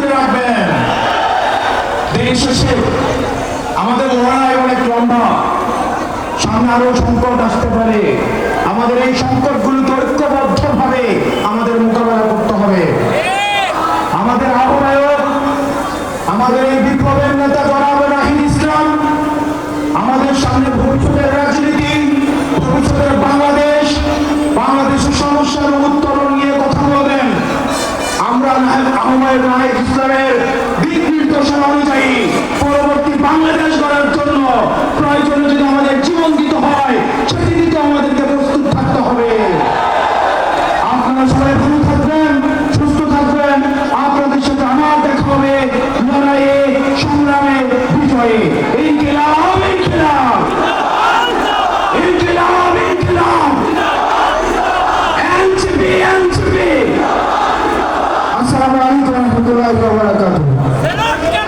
করে রাখবেন। দিন শেষে আমাদের লড়াই অনেক লম্বা, সামনে আরো সংকট আসতে পারে। আমাদের এই সংকটগুলোকে ঐক্যবদ্ধভাবে আমাদের মোকাবেলা করতে হবে। আমাদের আহ্বায়ক, আমাদের এই বিপ্লবের নেতা জনাব নাহিদ ইসলাম আমাদের সামনে ভবিষ্যতের রাজনীতি, ভবিষ্যতের বাংলাদেশ, বাংলাদেশের সমস্যার উত্তরণ নিয়ে কথা বলবেন। আমরা আহ্বায়ক নাহিদ ইসলামের দিক নির্দেশনা অনুযায়ী পরবর্তী বাংলাদেশ গড়ার জন্য প্রয়োজনে যদি আমাদের জীবন দিতে হয়, সেটি দিতে আমাদেরকে প্রস্তুত থাকতে হবে। আপনারা সবাই ভালো থাকবেন, সুস্থ থাকবেন। আপনাদের সাথে আমার দেখা হবে লড়াইয়ে, সংগ্রামে, বিজয়ে।